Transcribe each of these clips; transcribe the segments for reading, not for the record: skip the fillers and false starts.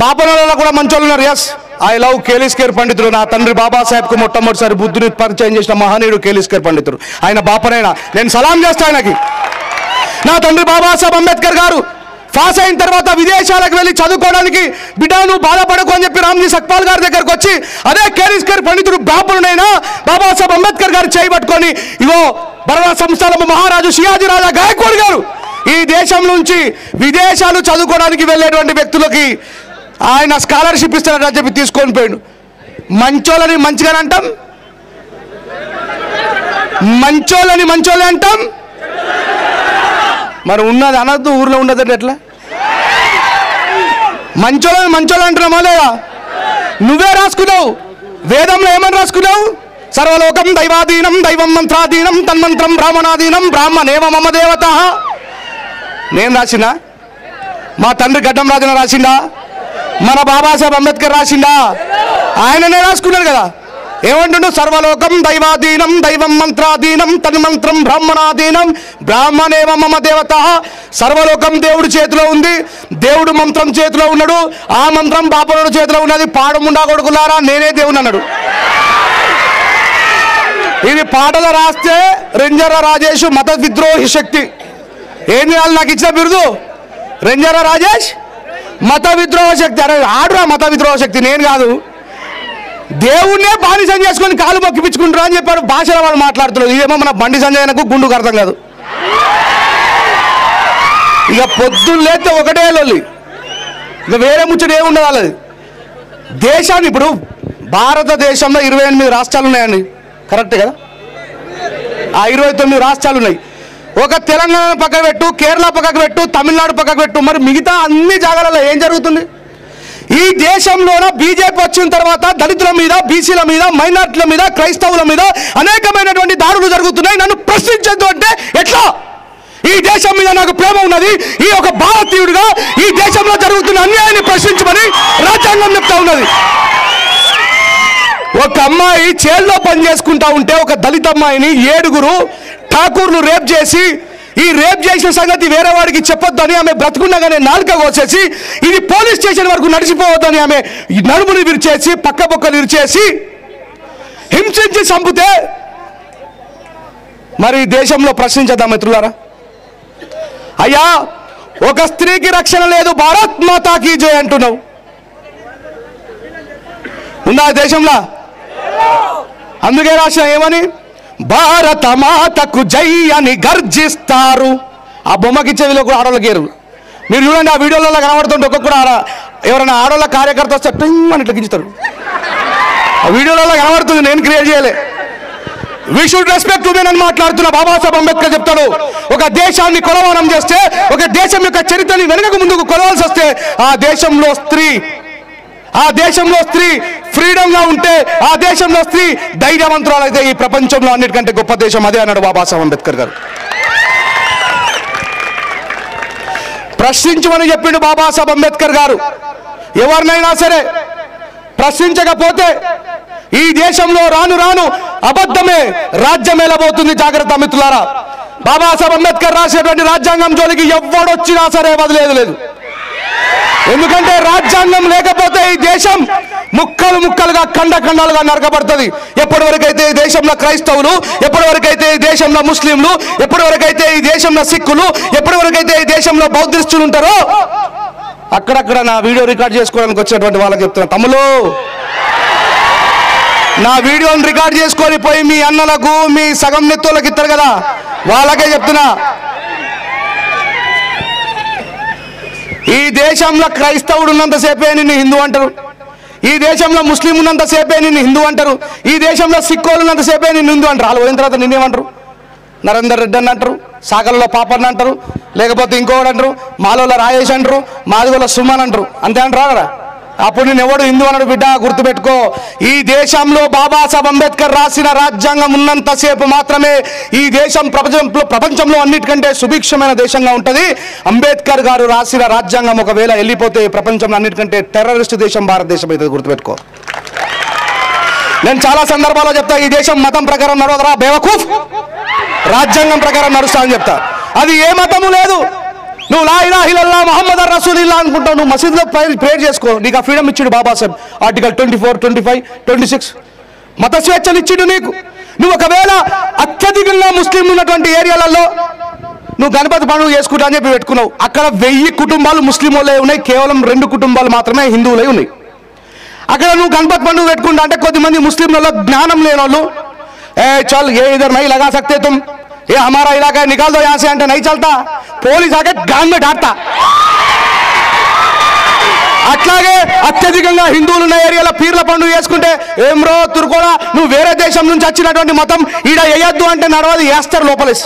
బాపనలలో కూడా మంచోళ్ళు ఉన్నారు. ఎస్, ఐ లవ్ కేలిస్కేర్ పండితుడు. నా తండ్రి బాబాసాహెబ్కు మొట్టమొదటిసారి బుద్ధుని పరిచయం చేసిన మహనీయుడు కేలిస్కేర్ పండితుడు. ఆయన బాపనైనా నేను సలాం చేస్తాను ఆయనకి. నా తండ్రి బాబాసాహెబ్ అంబేద్కర్ గారు పాస్ అయిన తర్వాత విదేశాలకు వెళ్ళి చదువుకోవడానికి బిడ్డ నువ్వు బాధపడకు అని చెప్పి రామ్జీ సక్పాల్ గారి దగ్గరకు వచ్చి అదే కేలిస్కేర్ పండితుడు బాపునైనా బాబాసాహెబ్ అంబేద్కర్ గారు చేయబట్టుకొని ఇగో బరోడా సంస్థాన మహారాజు షియాజీ రాజా గాయక్వాడ్ గారు ఈ దేశం నుంచి విదేశాలు చదువుకోవడానికి వెళ్ళేటువంటి వ్యక్తులకి ఆయన స్కాలర్షిప్ ఇస్తారని చెప్పి తీసుకొని పోయాడు. మంచోళ్ళని మంచిగానే అంటాం, మంచోళ్ళని మంచోళ్ళే అంటాం. మరి ఉన్నది అనద్దు, ఊర్లో ఉండదంటే ఎట్లా? మంచోళ్ళని మంచోళ్ళు అంటున్నామా లేదా? నువ్వే రాసుకున్నావు. వేదంలో ఏమని రాసుకున్నావు? సర్వలోకం దైవాధీనం దైవం మంత్రాధీనం తన్మంత్రం బ్రాహ్మణాధీనం బ్రాహ్మణేవ మమ దేవత. నేను రాసిందా? మా తండ్రి గడ్డం రాజన రాసిందా? మన బాబాసాహెబ్ అంబేద్కర్ రాసిందా? ఆయననే రాసుకున్నాడు కదా. ఏమంటుండు? సర్వలోకం దైవాధీనం దైవం మంత్రాధీనం తన్మంత్రం బ్రాహ్మణాధీనం బ్రాహ్మణేవ మమ దేవత. సర్వలోకం దేవుడి చేతిలో ఉంది, దేవుడు మంత్రం చేతిలో ఉన్నాడు, ఆ మంత్రం బాపనుడు చేతిలో ఉన్నది. పాడముండా కొడుకులారా నేనే దేవుని అన్నాడు. ఇది పాటలు రాస్తే రెంజర రాజేష్ మత విద్రోహి శక్తి. ఏం చేయాలి? నాకు ఇచ్చిన బిరుదు రెంజర రాజేష్ మత విద్రోహ శక్తి. అరే ఆడురా మత విద్రోహ శక్తి, నేను కాదు. దేవుణ్ణే బానిసం చేసుకొని కాలు మొక్కిపించుకుంటారు అని చెప్పారు. భాషలో వాళ్ళు మాట్లాడుతున్నారు. ఇదేమో మన బండి సంజయనకు గుండుకు అర్థం కాదు. ఇక పొద్దున్న లేస్తే ఒకటే లొల్లి, ఇక వేరే ముచ్చట ఏముండదు వాళ్ళది. దేశాన్ని ఇప్పుడు భారతదేశంలో 28 రాష్ట్రాలు ఉన్నాయండి, కరెక్టే కదా? ఆ 29 రాష్ట్రాలు ఉన్నాయి. ఒక తెలంగాణ పక్కకు పెట్టు, కేరళ పక్కకు పెట్టు, తమిళనాడు పక్కకు పెట్టు, మరి మిగతా అన్ని జాగాలలో ఏం జరుగుతుంది? ఈ దేశంలోన బీజేపీ వచ్చిన తర్వాత దళితుల మీద, బీసీల మీద, మైనార్టీల మీద, క్రైస్తవుల మీద అనేకమైనటువంటి దాడులు జరుగుతున్నాయి. నన్ను ప్రశ్నించద్దు అంటే ఎట్లా? ఈ దేశం మీద నాకు ప్రేమ ఉన్నది. ఈ ఒక భారతీయుడిగా ఈ దేశంలో జరుగుతున్న అన్యాయాన్ని ప్రశ్నించమని రాజ్యాంగం చెప్తా ఉన్నది. ఒక అమ్మాయి చేల్లో పని చేసుకుంటా ఉంటే ఒక దళిత అమ్మాయిని 7 ఠాకూర్లు రేప్ చేసి, ఈ రేప్ చేసిన సంగతి వేరే వాడికి చెప్పొద్దని ఆమె బ్రతుకున్నగానే నాలుక కోసేసి ఇది పోలీస్ స్టేషన్ వరకు నడిచిపోవద్దని ఆమె నడుముని విరిచేసి పక్క పక్కలు విరిచేసి హింసించి చంపితే మరి దేశంలో ప్రశ్నించద్దాం మిత్రులారా? అయ్యా ఒక స్త్రీకి రక్షణ లేదు, భారత్ మాతాకి జై అంటున్నావు. ఉందా దేశంలో? అందుకే రాసిన ఏమని? భారత మాతకు జై అని గర్జిస్తారు. ఆ బొమ్మకి చెవిలో కూడా ఆడోళ్ళకి ఏరు. మీరు చూడండి, ఆ వీడియోలలో కనబడుతుంటే ఒక్కొక్కరు ఎవరైనా ఆడోళ్ళ కార్యకర్త వస్తే అని ఇట్లా గించుతారు. ఆ వీడియోలలో కనబడుతుంది, నేను క్రియేట్ చేయలే. వి షుడ్ రెస్పెక్ట్ ఉమెన్ అని మాట్లాడుతున్న బాబాసాహెబ్ అంబేద్కర్ చెప్తాడు, ఒక దేశాన్ని కొలవనం చేస్తే, ఒక దేశం యొక్క చరిత్రని వెనుకకు ముందుకు కొలవాల్సి వస్తే ఆ దేశంలో స్త్రీ ఫ్రీడమ్ గా ఉంటే, ఆ దేశంలో స్త్రీ ధైర్యవంతురాలు అయితే ఈ ప్రపంచంలో అన్నిటికంటే గొప్ప దేశం అదే అన్నాడు బాబాసాహెబ్ అంబేద్కర్ గారు. ప్రశ్నించమని చెప్పిండు బాబాసాహెబ్ అంబేద్కర్ గారు. ఎవరినైనా సరే ప్రశ్నించకపోతే ఈ దేశంలో రాను రాను అబద్ధమే రాజ్యం వెళ్ళబోతుంది. జాగ్రత్త మిత్రులారా. బాబాసాహెబ్ అంబేద్కర్ రాసేటువంటి రాజ్యాంగం జోలికి ఎవడొచ్చినా సరే వదిలేదు లేదు. ఎందుకంటే రాజ్యాంగం లేకపోతే ఈ దేశం ముక్కలు ముక్కలుగా ఖండాలుగా నరకబడుతుంది. ఎప్పటి వరకైతే ఈ దేశంలో క్రైస్తవులు, ఎప్పటి వరకైతే ఈ దేశంలో ముస్లింలు, ఎప్పటి వరకైతే ఈ దేశంలో సిక్కులు, ఎప్పటి వరకైతే ఈ దేశంలో బౌద్ధిస్టులు ఉంటారో అక్కడక్కడ నా వీడియో రికార్డ్ చేసుకోవడానికి వచ్చేటువంటి వాళ్ళకి చెప్తున్నా, తమ్ములు నా వీడియోని రికార్డ్ చేసుకొని పోయి మీ అన్నలకు, మీ సగం నెత్తోళ్ళకి ఇస్తారు కదా, వాళ్ళకే చెప్తున్నా, ఈ దేశంలో క్రైస్తవుడు ఉన్నంతసేపే నిన్ను హిందూ అంటారు, ఈ దేశంలో ముస్లిం ఉన్నంతసేపే నిన్ను హిందూ అంటారు, ఈ దేశంలో సిక్కోలు ఉన్నంతసేపే నిన్ను హిందూ అంటారు. వాళ్ళు పోయిన తర్వాత నిన్నేమంటారు? నరేందర్ రెడ్డి అని అంటారు, సాగర్లో పాపన్న అంటారు, లేకపోతే ఇంకోటి అంటారు, మాలోల రాజేష్ అంటారు, మాదిగోల సుమన్ అంటారు. అంతే అంటారా కదా? అప్పుడు నేను ఎవడు హిందూ అన్నాడు? బిడ్డ గుర్తుపెట్టుకో, ఈ దేశంలో బాబాసాహెబ్ అంబేద్కర్ రాసిన రాజ్యాంగం ఉన్నంతసేపు మాత్రమే ఈ దేశం ప్రపంచంలో అన్నిటికంటే సుభిక్షమైన దేశంగా ఉంటుంది. అంబేద్కర్ గారు రాసిన రాజ్యాంగం ఒకవేళ వెళ్ళిపోతే ప్రపంచంలో అన్నిటికంటే టెర్రరిస్ట్ దేశం భారతదేశం అవుతుంది. గుర్తుపెట్టుకో. నేను చాలా సందర్భాల్లో చెప్తా, ఈ దేశం మతం ప్రకారం నడవదురా బేవకూఫ్, రాజ్యాంగం ప్రకారం నడుస్తా అని చెప్తా. అది ఏ మతము లేదు. నువ్వు లా ఇలాహ ఇల్లల్లాహ్ ముహమ్మద్ రసూలుల్లాహ్ అనుకుంటావు, నువ్వు మసీదులో ప్రేయర్ చేసుకో, నీకు ఆ ఫ్రీడమ్ ఇచ్చాడు బాబాసాహెబ్. ఆర్టికల్ 24, 25, 26 మత స్వేచ్ఛను ఇచ్చిండు నీకు. నువ్వు ఒకవేళ అత్యధికంగా ముస్లింలు ఉన్నటువంటి ఏరియాలలో నువ్వు గణపతి పండుగ చేసుకుంటా అని చెప్పి పెట్టుకున్నావు. అక్కడ 1000 కుటుంబాలు ముస్లిం వాళ్ళే ఉన్నాయి, కేవలం 2 కుటుంబాలు మాత్రమే హిందువులై ఉన్నాయి. అక్కడ నువ్వు గణపతి పండుగ పెట్టుకుంటా అంటే కొద్దిమంది ముస్లింలలో జ్ఞానం లేని వాళ్ళు, చల్ ఏ ఇधर नहीं लगा सकते तुम, ये हमारा इलाका है निकाल दो यहाँ से, అంటే नहीं चलता, పోలీస్ आके गान में डांटता. అట్లాగే అత్యధికంగా హిందువులు ఉన్న ఏరియాలో పీర్ల పండుగ చేసుకుంటే ఏం రో తురుకోడా, నువ్వు వేరే దేశం నుంచి వచ్చినటువంటి మతం ఈడ వేయద్దు అంటే నడవది, వేస్తారు లోపలేసి.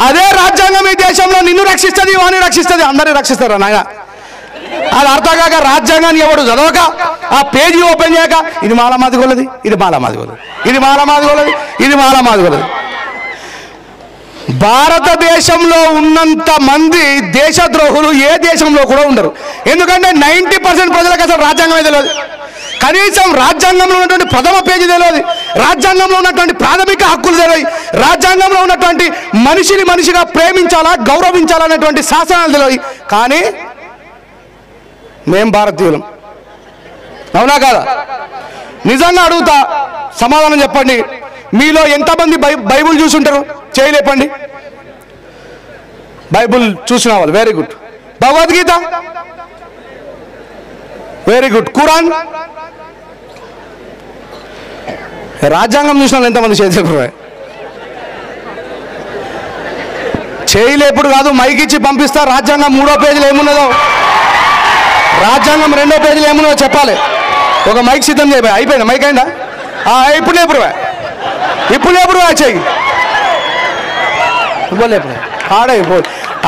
అదే రాజ్యాంగం ఈ దేశంలో నిన్ను రక్షిస్తుంది, వాణ్ణి రక్షిస్తుంది, అందరినీ రక్షిస్తారు నాయన. అది అర్థం కాక రాజ్యాంగాన్ని ఎవడు చదవక ఆ పేజీ ఓపెన్ చేయక ఇది మాల మాదిగోలది, ఇది మాల మాదిగోలది, ఇది మాల మాదిగోలది, ఇది మాల మాదిగోలది. భారతదేశంలో ఉన్నంత మంది దేశద్రోహులు ఏ దేశంలో కూడా ఉండరు. ఎందుకంటే 90% ప్రజలకు అసలు రాజ్యాంగమే తెలియదు. కనీసం రాజ్యాంగంలో ఉన్నటువంటి ప్రథమ పేజీ తెలియదు, రాజ్యాంగంలో ఉన్నటువంటి ప్రాథమిక హక్కులు తెలియదు, రాజ్యాంగంలో ఉన్నటువంటి మనిషిని మనిషిగా ప్రేమించాలా గౌరవించాలా అనేటువంటి శాసనాలు తెలియదు. కానీ మేం భారతీయులం, అవునా కాదా? నిజంగా అడుగుతా, సమాధానం చెప్పండి. మీలో ఎంతమంది బైబుల్ చూసుంటారు? చేయలేపండి. బైబుల్ చూసిన వాళ్ళు very good. Bhagavad Gita very good. Quran, రాజ్యాంగం చూసిన వాళ్ళు ఎంతమంది చేయలేరు? చేయలేపుడు కాదు, మైక్ ఇచ్చి పంపిస్తా. రాజ్యాంగం 3వ పేజీలో ఏమున్నదో, రాజ్యాంగం 2వ పేజీలో ఏమున్నదో చెప్పాలి. ఒక మైక్ సిద్ధం చేయబోయే, అయిపోయిందా? మైక్ అయిందా? ఇప్పుడు లేపుడు, ఇప్పుడు లేపుడు చెయ్యి, ఇవ్వలేపుడు ఆడైపో.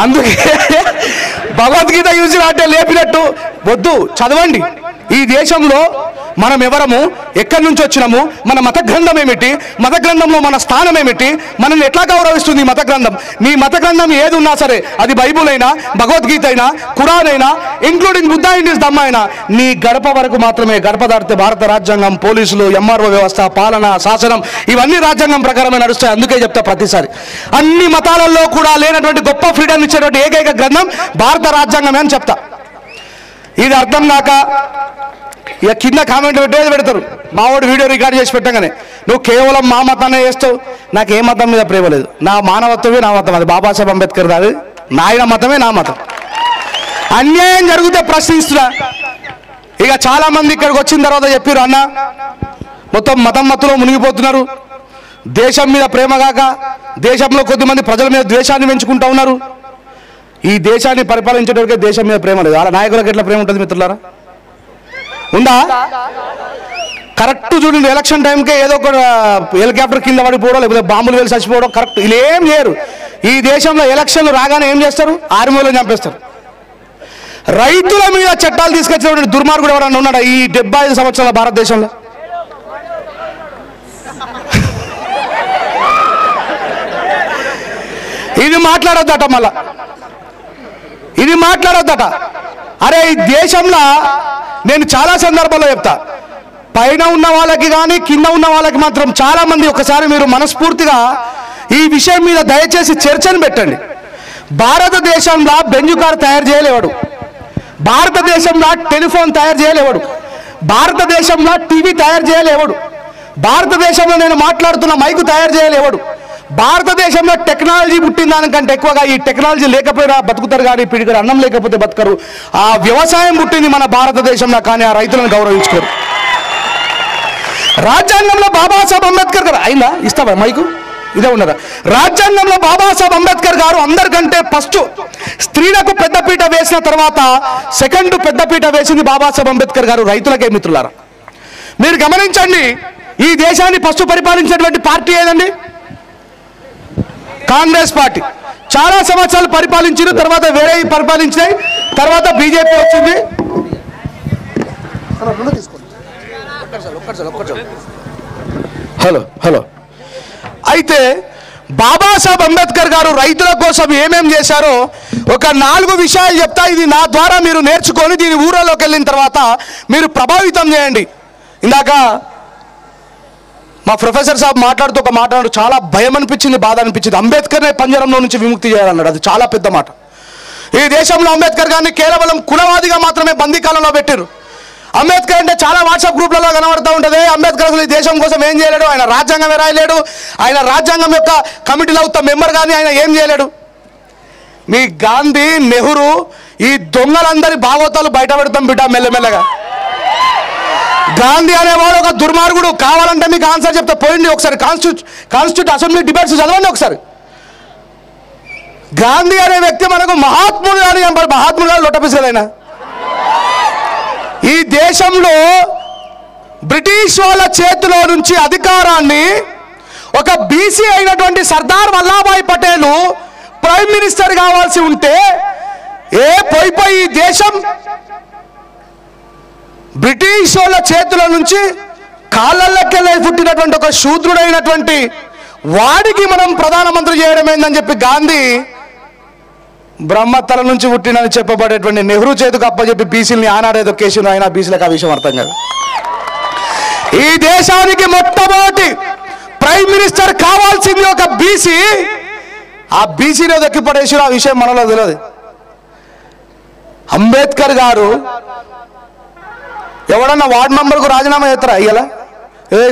అందుకే భగవద్గీత యూజ్ అంటే లేపినట్టు వద్దు, చదవండి. ఈ దేశంలో మనం ఎవరము, ఎక్కడి నుంచి వచ్చినాము, మన మత గ్రంథం ఏమిటి, మత గ్రంథంలో మన స్థానం ఏమిటి, మనల్ని ఎట్లా గౌరవిస్తుంది మత గ్రంథం. నీ మత గ్రంథం ఏది ఉన్నా సరే, అది బైబుల్ అయినా, భగవద్గీత అయినా, ఖురాన్ అయినా, ఇంక్లూడింగ్ బుద్ధ ఇండియన్స్ దమ్మ అయినా, నీ గడప వరకు మాత్రమే. గడప దాటితే భారత రాజ్యాంగం, పోలీసులు, ఎంఆర్ఓ వ్యవస్థ, పాలన, శాసనం ఇవన్నీ రాజ్యాంగం ప్రకారమే నడుస్తాయి. అందుకే చెప్తా ప్రతిసారి, అన్ని మతాలలో కూడా లేనటువంటి గొప్ప ఫ్రీడమ్ ఇచ్చేటువంటి ఏకైక గ్రంథం భారత రాజ్యాంగమే అని చెప్తా. ఇది అర్థం కాక ఇక కింద కామెంట్ పెట్టేది పెడతారు. మావాడు వీడియో రికార్డ్ చేసి పెట్టగానే నువ్వు కేవలం మా మతాన్ని చేస్తావు, నాకు ఏ మతం మీద ప్రేమ లేదు, నా మానవత్వమే నా మతం, అది బాబాసాహెబ్ అంబేద్కర్ కాదు, నాయన మతమే నా మతం. అన్యాయం జరిగితే ప్రశ్నిస్తున్నా. ఇక చాలా మంది ఇక్కడికి వచ్చిన తర్వాత చెప్పారు, అన్న మొత్తం మతంలో మునిగిపోతున్నారు, దేశం మీద ప్రేమ కాక దేశంలో కొద్దిమంది ప్రజల మీద ద్వేషాన్ని పెంచుకుంటా ఉన్నారు. ఈ దేశాన్ని పరిపాలించేటోడికే దేశం మీద ప్రేమ లేదు, అలా నాయకులకు ఎట్లా ప్రేమ ఉంటుంది మిత్రులారా? ఉందా? కరెక్ట్ చూడండి, ఎలక్షన్ టైంకే ఏదో ఒక హెలికాప్టర్ కింద పడిపోవడం, లేకపోతే బాంబులు వెళ్ళి చచ్చిపోవడం కరెక్ట్. ఇలా ఏం చేయరు. ఈ దేశంలో ఎలక్షన్లు రాగానే ఏం చేస్తారు? ఆర్మీలో చంపేస్తారు. రైతుల మీద చట్టాలు తీసుకొచ్చినటువంటి దుర్మార్గుడు ఎవరన్నా ఉన్నాడా ఈ 75 సంవత్సరాల భారతదేశంలో? ఇది మాట్లాడొద్దట, మళ్ళా ఇది మాట్లాడొద్దట. అరే ఈ దేశంలో నేను చాలా సందర్భాల్లో చెప్తా, పైన ఉన్న వాళ్ళకి కానీ కింద ఉన్న వాళ్ళకి మాత్రం చాలా మంది ఒకసారి మీరు మనస్ఫూర్తిగా ఈ విషయం మీద దయచేసి చర్చను పెట్టండి. భారతదేశంలో బెంజు కారు తయారు చేయలేవాడు, భారతదేశంలో టెలిఫోన్ తయారు చేయలేవాడు, భారతదేశంలో టీవీ తయారు చేయలేవాడు, భారతదేశంలో నేను మాట్లాడుతున్న మైకు తయారు చేయలేవాడు. భారతదేశంలో టెక్నాలజీ పుట్టిన దానికంటే ఎక్కువగా ఈ టెక్నాలజీ లేకపోయినా బతుకుతారు, కానీ పిడికడు అన్నం లేకపోతే బతకరు. ఆ వ్యవసాయం పుట్టింది మన భారతదేశంలో, కానీ ఆ రైతులను గౌరవించుకోరు. రాజ్యాంగంలో బాబాసాహెబ్ అంబేద్కర్ గారు అయిందా? ఇస్తావా మైకు? ఇదే ఉన్నదా? రాజ్యాంగంలో బాబాసాహెబ్ అంబేద్కర్ గారు అందరికంటే ఫస్ట్ స్త్రీలకు పెద్దపీట వేసిన తర్వాత సెకండ్ పెద్దపీట వేసింది బాబాసాహెబ్ అంబేద్కర్ గారు రైతులకే. మిత్రులారా మీరు గమనించండి, ఈ దేశాన్ని ఫస్ట్ పరిపాలించినటువంటి పార్టీ ఏదండి? కాంగ్రెస్ పార్టీ. చాలా సంవత్సరాలు పరిపాలించిన తర్వాత వేరే పరిపాలించినాయి, తర్వాత బీజేపీ వచ్చింది. హలో హలో అయితే బాబాసాహెబ్ అంబేద్కర్ గారు రైతుల కోసం ఏమేం చేశారో ఒక 4 విషయాలు చెప్తా. ఇది నా ద్వారా మీరు నేర్చుకొని దీని ఊరలోకి వెళ్ళిన తర్వాత మీరు ప్రభావితం చేయండి. ఇందాక మా ప్రొఫెసర్ సాబ్ మాట్లాడుతూ ఒక మాట్లాడు, చాలా భయం అనిపించింది, బాధ అనిపించింది. అంబేద్కర్నే పంజరంలో నుంచి విముక్తి చేయాలన్నాడు. అది చాలా పెద్ద మాట. ఈ దేశంలో అంబేద్కర్ గారిని కేవలం కులవాదిగా మాత్రమే బందీకాలంలో పెట్టారు. అంబేద్కర్ అంటే చాలా వాట్సాప్ గ్రూప్లలో కనబడుతూ ఉంటుంది. అంబేద్కర్ అసలు ఈ దేశం కోసం ఏం చేయలేడు, ఆయన రాజ్యాంగమే రాయలేడు, ఆయన రాజ్యాంగం యొక్క కమిటీలో అవుతా మెంబర్ కానీ ఆయన ఏం చేయలేడు. మీ గాంధీ, నెహ్రూ ఈ దొంగలందరి భాగవతాలు బయట పెడతాం బిడ్డ మెల్లమెల్లగా. గాంధీ అనేవాడు ఒక దుర్మార్గుడు. కావాలంటే మీకు ఆన్సర్ చెప్తా, పోయింది ఒకసారి కాన్స్టిట్యూట్ అసెంబ్లీ డిబేట్స్ చదవండి ఒకసారి. గాంధీ అనే వ్యక్తి మనకు మహాత్ముడు కానీ మహాత్ముడు గారు లొట్టపిసలైనా. ఈ దేశంలో బ్రిటిష్ వాళ్ళ చేతిలో నుంచి అధికారాన్ని ఒక బీసీ అయినటువంటి సర్దార్ వల్లభాయ్ పటేల్ ప్రైమ్ మినిస్టర్ కావాల్సి ఉంటే పోయి ఈ దేశం బ్రిటిష్ వాళ్ళ చేతుల నుంచి కాళ్ళకెళ్ళి పుట్టినటువంటి ఒక శూద్రుడైనటువంటి వాడికి మనం ప్రధానమంత్రి చేయడం ఏందని చెప్పి గాంధీ బ్రహ్మతల నుంచి పుట్టినని చెప్పబడేటువంటి నెహ్రూ చేతికి అప్పచెప్పి బీసీలని ఆనాడేదో కేసులు అయినా బీసీలకు ఆ విషయం అర్థం కాదు. ఈ దేశానికి మొట్టమొదటి ప్రైమ్ మినిస్టర్ కావాల్సింది ఒక బీసీ. ఆ బీసీలో దక్కిపడేసిన ఆ విషయం మనలో తెలియదు. అంబేద్కర్ గారు ఎవడన్నా వార్డు మెంబర్కు రాజీనామా చేస్తారా? అయ్యలా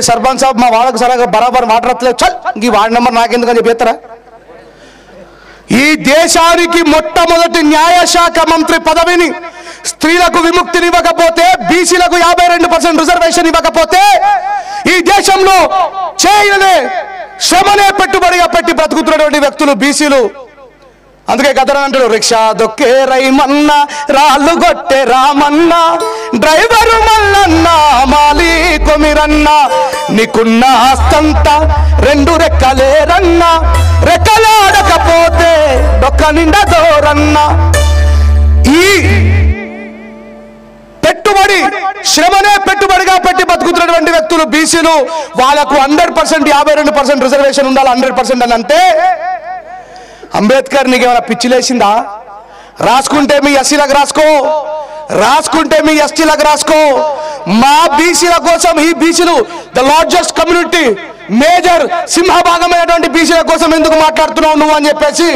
సర్పంచ్ సాబ్ మా వాళ్ళకు సరిగా బరాబర్ మాట్లాడలేదు, చల్ ఈ వార్డు నెంబర్ నాకెందుకని చెప్పి చేస్తారా? ఈ దేశానికి మొట్టమొదటి న్యాయశాఖ మంత్రి పదవిని స్త్రీలకు విముక్తిని ఇవ్వకపోతే, బీసీలకు 52% రిజర్వేషన్ ఇవ్వకపోతే ఈ దేశంలో చేయలే శ్రమనే పెట్టుబడిగా పెట్టి బ్రతుకుతున్నటువంటి వ్యక్తులు బీసీలు. అందుకే కథ అంటారు, రిక్షా దొక్కే రైమన్న, రాళ్ళు కొట్టే రామన్న, డ్రైవరు మల్లన్న, మాలి కొమిరన్న, నీకున్న ఆస్తంతా 2 రెక్కలేరన్న, రెక్కలాడకపోతే డొక్క నిండా దోరన్న. ఈ పెట్టుబడి శ్రమనే పెట్టుబడిగా పెట్టి బతుకుతున్నటువంటి వ్యక్తులు బీసీలు. వాళ్ళకు 100% 52% రిజర్వేషన్ ఉండాలి 100% అని అంటే అంబేద్కర్ నీకు ఏమైనా పిచ్చిలేసిందా? రాసుకుంటే మీ ఎస్సీలకు రాసుకో, రాసుకుంటే మీ ఎస్టీలకు రాసుకో. మా బీసీల కోసం, ఈ బీసీలు ద లార్జెస్ట్ కమ్యూనిటీ, మేజర్ సింహభాగమైనటువంటి బీసీల కోసం ఎందుకు మాట్లాడుతున్నావు నువ్వు అని చెప్పేసి